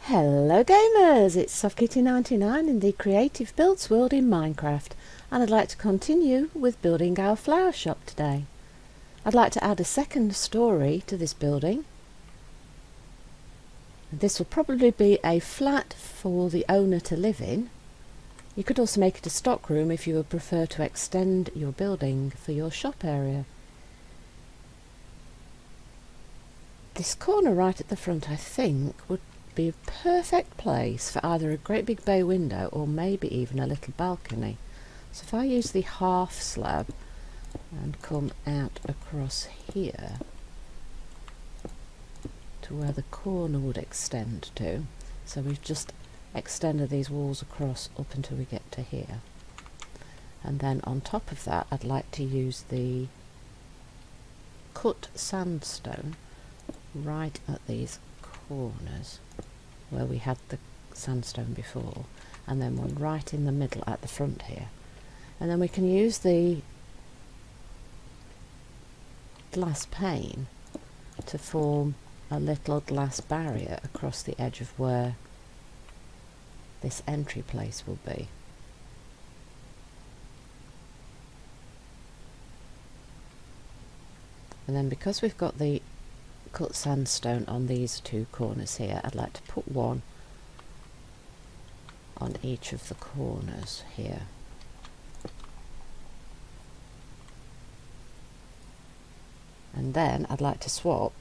Hello gamers, it's SoftKitty99 in the Creative Builds world in Minecraft, and I'd like to continue with building our flower shop today. I'd like to add a second story to this building. This will probably be a flat for the owner to live in. You could also make it a stock room if you would prefer to extend your building for your shop area. This corner right at the front, I think, would be a perfect place for either a great big bay window or maybe even a little balcony. So if I use the half slab and come out across here to where the corner would extend to, so we've just extended these walls across up until we get to here, and then on top of that I'd like to use the cut sandstone right at these corners where we had the sandstone before, and then one right in the middle at the front here, and then we can use the glass pane to form a little glass barrier across the edge of where this entry place will be. And then because we've got the cut sandstone on these two corners here, I'd like to put one on each of the corners here. And then I'd like to swap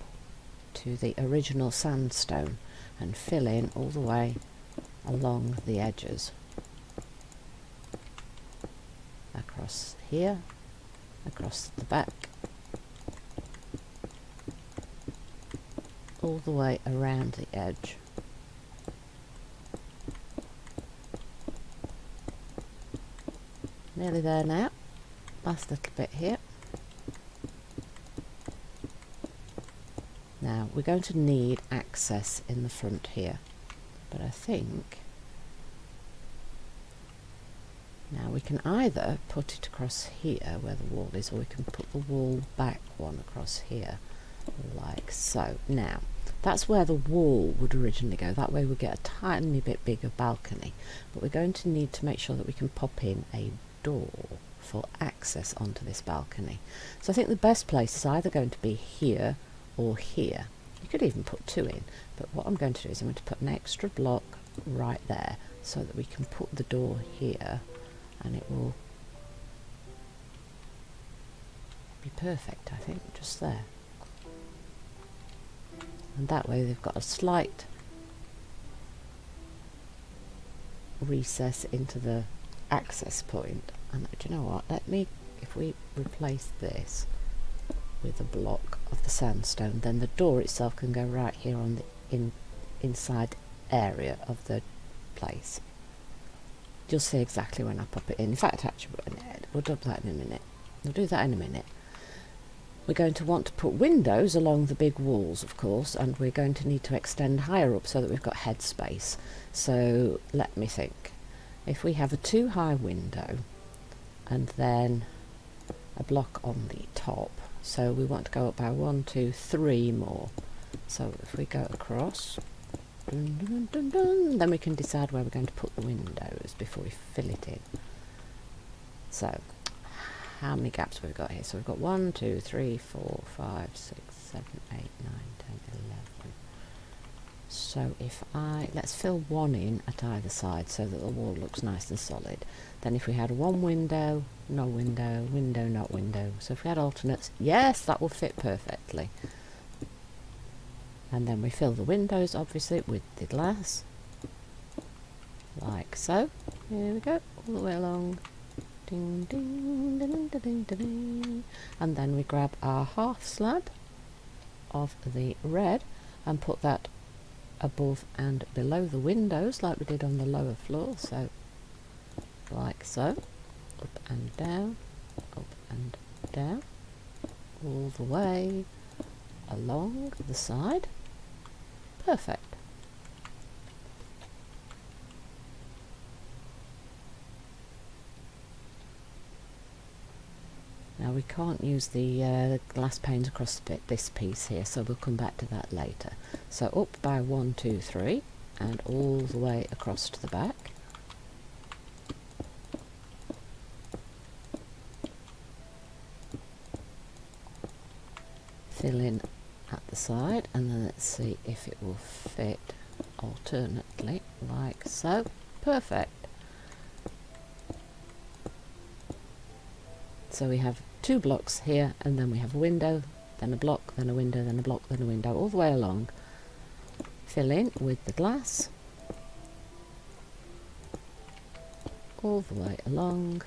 to the original sandstone and fill in all the way along the edges, across here, across the back, all the way around the edge. Nearly there now, last little bit here. Now we're going to need access in the front here, but I think now we can either put it across here where the wall is, or we can put the wall back one across here like so. Now that's where the wall would originally go, that way we'll get a tiny bit bigger balcony, but we're going to need to make sure that we can pop in a door for access onto this balcony. So I think the best place is either going to be here or here. You could even put two in, but what I'm going to do is I'm going to put an extra block right there so that we can put the door here, and it will be perfect, I think, just there. And that way they've got a slight recess into the access point. And do you know what, if we replace this with a block of the sandstone, then the door itself can go right here on the inside area of the place. You'll see exactly when I pop it in. In fact, actually, we'll do that in a minute. We'll do that in a minute. We're going to want to put windows along the big walls, of course, and we're going to need to extend higher up so that we've got head space. So let me think. If we have a 2-high window and then a block on the top, so we want to go up by 1, 2, 3 more. So if we go across, then we can decide where we're going to put the windows before we fill it in. So how many gaps have we got here? So we've got 1, 2, 3, 4, 5, 6, 7, 8, 9, 10, 11. So if let's fill one in at either side so that the wall looks nice and solid. Then if we had one window, no window, window, not window. So if we had alternates, yes, that will fit perfectly. And then we fill the windows, obviously, with the glass, like so. Here we go, all the way along. Ding, ding, ding, ding, ding, ding, ding. And then we grab our half slab of the red and put that above and below the windows like we did on the lower floor, so like so, up and down, all the way along the side. Perfect. Now we can't use the glass panes across this piece here, so we'll come back to that later. So up by 1, 2, 3, and all the way across to the back. Fill in at the side, and then let's see if it will fit alternately, like so. Perfect. So we have 2 blocks here, and then we have a window, then a block, then a window, then a block, then a window, all the way along. Fill in with the glass all the way along.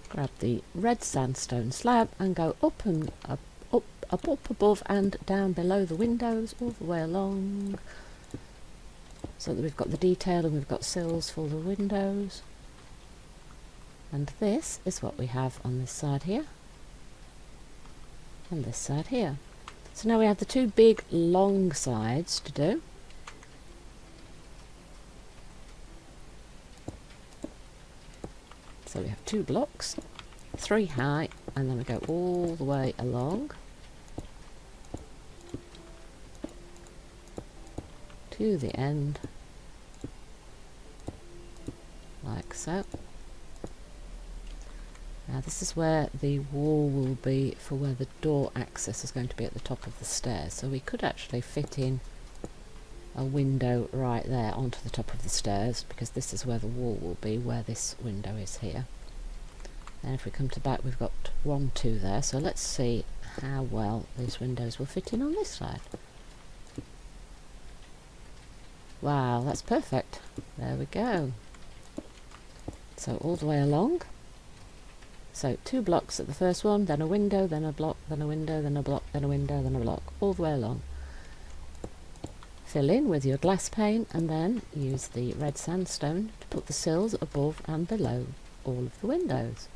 Grab the red sandstone slab and go up and up above and down below the windows, all the way along, so that we've got the detail and we've got sills for the windows. And this is what we have on this side here and this side here. So now we have the 2 big long sides to do. So we have 2 blocks, 3 high, and then we go all the way along to the end, like so. Now this is where the wall will be for where the door access is going to be at the top of the stairs. So we could actually fit in a window right there onto the top of the stairs, because this is where the wall will be, where this window is here. And if we come to back, we've got 1, 2 there. So let's see how well these windows will fit in on this side. Wow, that's perfect. There we go. So all the way along. So 2 blocks at the first one, then a window, then a block, then a window, then a block, then a window, then a block, all the way along. Fill in with your glass pane, and then use the red sandstone to put the sills above and below all of the windows.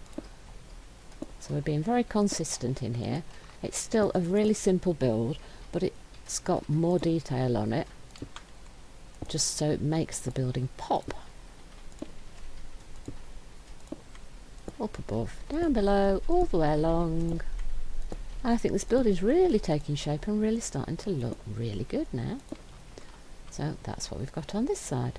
So we're being very consistent in here. It's still a really simple build, but it's got more detail on it, just so it makes the building pop. Up above, down below, all the way along. I think this building's really taking shape and really starting to look really good now. So that's what we've got on this side.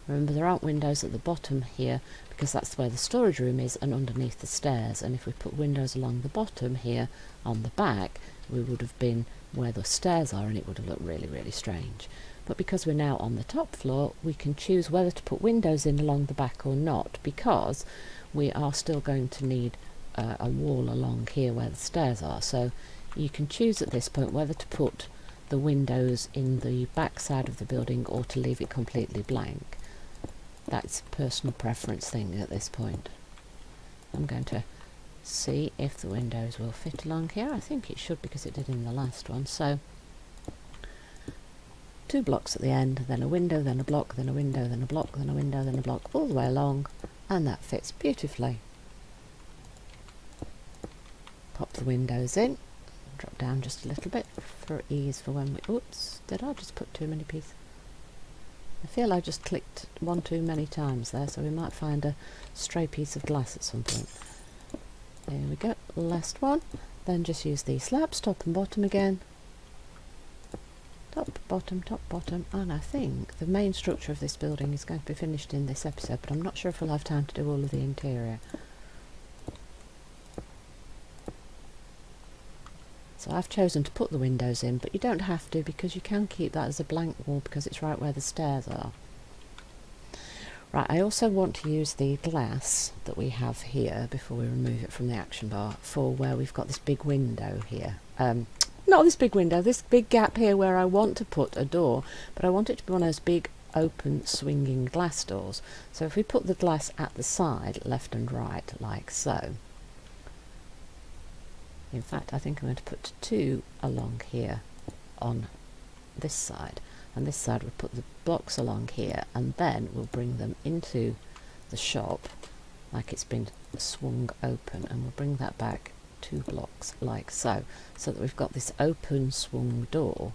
Remember, there aren't windows at the bottom here because that's where the storage room is and underneath the stairs, and if we put windows along the bottom here on the back, we would have been where the stairs are and it would have looked really, really strange. But because we're now on the top floor, we can choose whether to put windows in along the back or not, because we are still going to need a wall along here where the stairs are. So you can choose at this point whether to put the windows in the back side of the building or to leave it completely blank. That's a personal preference thing at this point. I'm going to see if the windows will fit along here. I think it should, because it did in the last one. So 2 blocks at the end, then a window, then a block, then a window, then a block, then a window, then a block, all the way along, and that fits beautifully. Pop the windows in, drop down just a little bit for ease for when we... Oops, did I just put too many pieces? I feel I just clicked 1 too many times there, so we might find a stray piece of glass at some point. There we go, last one. Then just use the slabs, top and bottom again. Top, bottom, and I think the main structure of this building is going to be finished in this episode, but I'm not sure if we'll have time to do all of the interior. So I've chosen to put the windows in, but you don't have to, because you can keep that as a blank wall because it's right where the stairs are. Right, I also want to use the glass that we have here before we remove it from the action bar for where we've got this big window here. Not this big window, this big gap here where I want to put a door, but I want it to be one of those big open swinging glass doors. So if we put the glass at the side, left and right, like so. In fact, I think I'm going to put 2 along here on this side, and this side we'll put the blocks along here, and then we'll bring them into the shop like it's been swung open, and we'll bring that back 2 blocks like so, so that we've got this open swung door,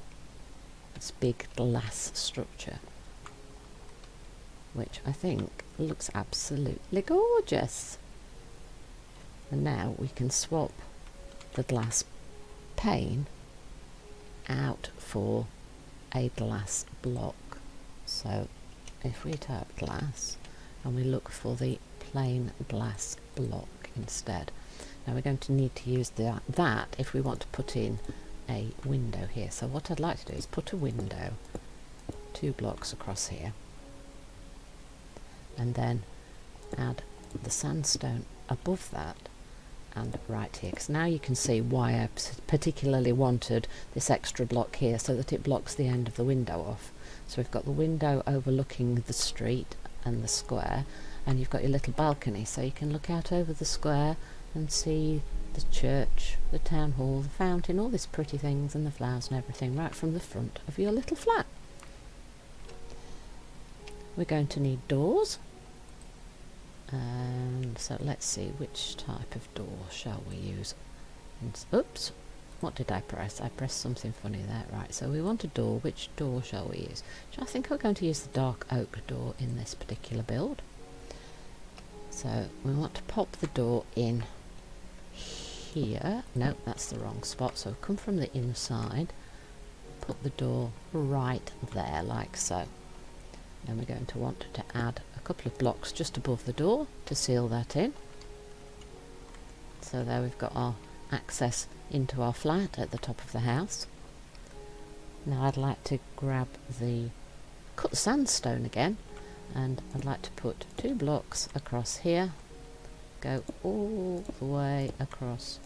this big glass structure, which I think looks absolutely gorgeous. And now we can swap the glass pane out for a glass block. So if we tap glass and we look for the plain glass block instead. Now we're going to need to use that if we want to put in a window here. So what I'd like to do is put a window 2 blocks across here, and then add the sandstone above that and right here, because now you can see why I particularly wanted this extra block here, so that it blocks the end of the window off. So we've got the window overlooking the street and the square, and you've got your little balcony, so you can look out over the square and see the church, the town hall, the fountain, all these pretty things and the flowers and everything right from the front of your little flat. We're going to need doors, and so let's see which type of door shall we use. And, oops, what did I press? I pressed something funny there. Right, so we want a door. Which door shall we use? I think we're going to use the dark oak door in this particular build. So we want to pop the door in here. No, that's the wrong spot. So come from the inside, put the door right there like so. Then we're going to want to add a couple of blocks just above the door to seal that in. So there we've got our access into our flat at the top of the house. Now I'd like to grab the cut sandstone again, and I'd like to put 2 blocks across here, go all the way across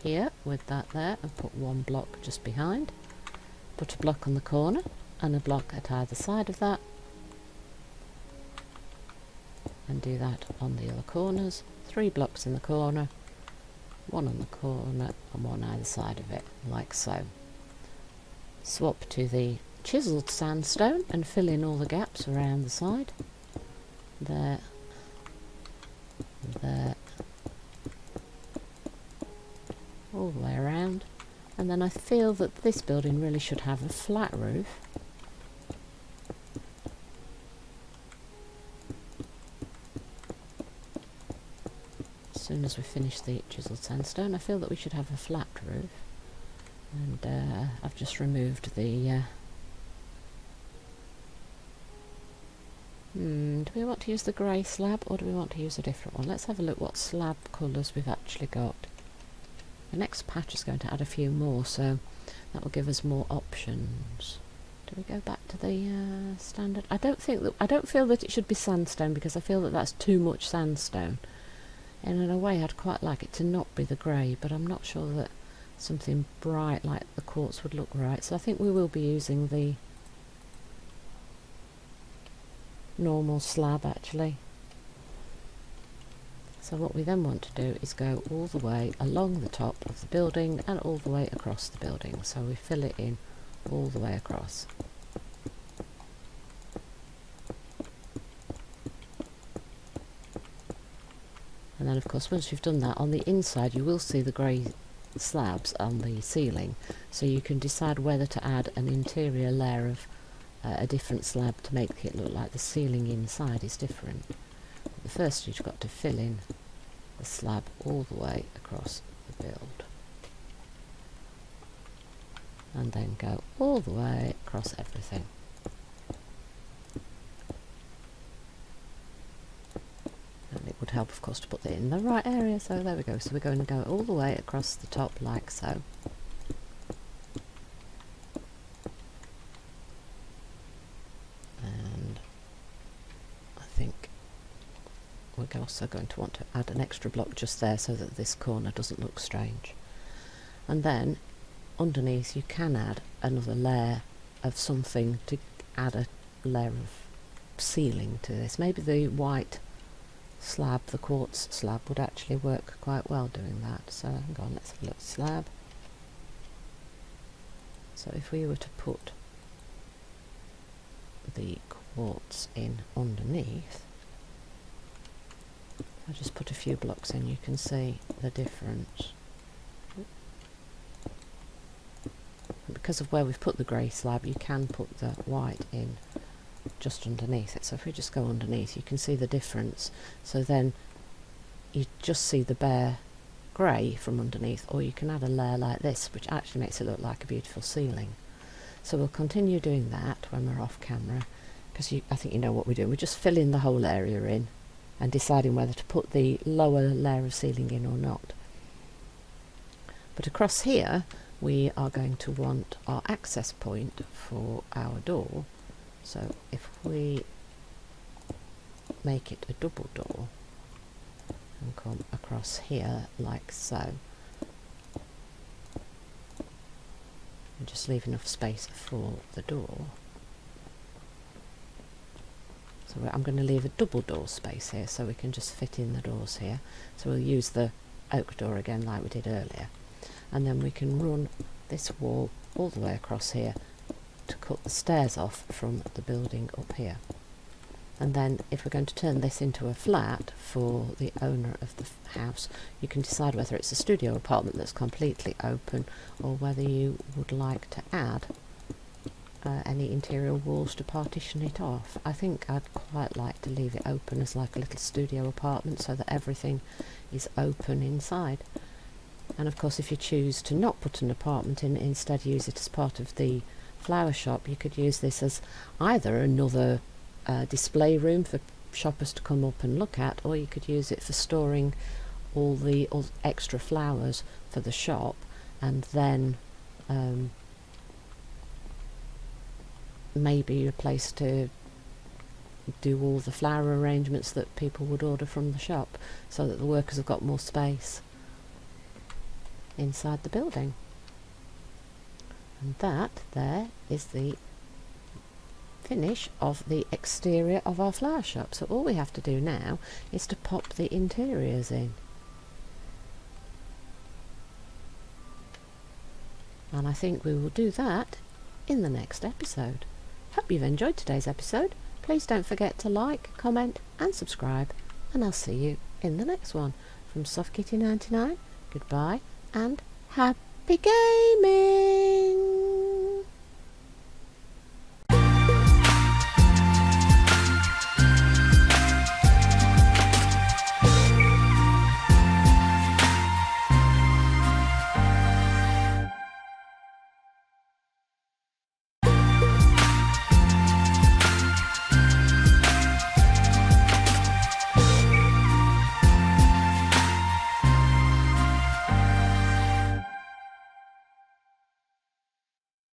here with that there, and put 1 block just behind, put a block on the corner and a block at either side of that, and do that on the other corners. 3 blocks in the corner, 1 on the corner and 1 either side of it, like so. Swap to the chiselled sandstone and fill in all the gaps around the side. There, there, all the way around. And then I feel that this building really should have a flat roof. As soon as we finish the chiselled sandstone, I feel that we should have a flat roof. And I've just removed the do we want to use the grey slab, or do we want to use a different one? Let's have a look what slab colours we've actually got. The next patch is going to add a few more, so that will give us more options. Do we go back to the standard? I don't feel that it should be sandstone, because I feel that that's too much sandstone. And in a way I'd quite like it to not be the grey, but I'm not sure that something bright like the quartz would look right. So I think we will be using the normal slab actually. So what we then want to do is go all the way along the top of the building and all the way across the building. So we fill it in all the way across. And then of course once you've done that, on the inside you will see the grey slabs on the ceiling, so you can decide whether to add an interior layer of a different slab to make it look like the ceiling inside is different. But first you've got to fill in the slab all the way across the build, and then go all the way across everything. And it would help of course to put it in the right area, so there we go. So we're going to go all the way across the top like so. And I think we're also going to want to add an extra block just there so that this corner doesn't look strange. And then underneath you can add another layer of something to add a layer of ceiling to this. Maybe the white slab, the quartz slab, would actually work quite well doing that. So hang on, let's have a look. Slab. So if we were to put the quartz in underneath, I'll just put a few blocks in, you can see the difference. And because of where we've put the grey slab, you can put the white in just underneath it. So if we just go underneath, you can see the difference. So then you just see the bare grey from underneath, or you can add a layer like this, which actually makes it look like a beautiful ceiling. So we'll continue doing that when we're off camera, because I think you know what we're doing. We're just filling the whole area in and deciding whether to put the lower layer of ceiling in or not. But across here we are going to want our access point for our door. So if we make it a double door and come across here like so, and just leave enough space for the door. So I'm going to leave a double door space here so we can just fit in the doors here. So we'll use the oak door again like we did earlier, and then we can run this wall all the way across here to cut the stairs off from the building up here. And then if we're going to turn this into a flat for the owner of the house, you can decide whether it's a studio apartment that's completely open, or whether you would like to add any interior walls to partition it off. I think I'd quite like to leave it open as like a little studio apartment, so that everything is open inside. And of course, if you choose to not put an apartment in, instead use it as part of the flower shop, you could use this as either another display room for shoppers to come up and look at, or you could use it for storing all the extra flowers for the shop, and then maybe a place to do all the flower arrangements that people would order from the shop, so that the workers have got more space inside the building. And that there is the finish of the exterior of our flower shop. So all we have to do now is to pop the interiors in. And I think we will do that in the next episode. Hope you've enjoyed today's episode. Please don't forget to like, comment and subscribe, and I'll see you in the next one. From SoftKitty99, goodbye and happy gaming!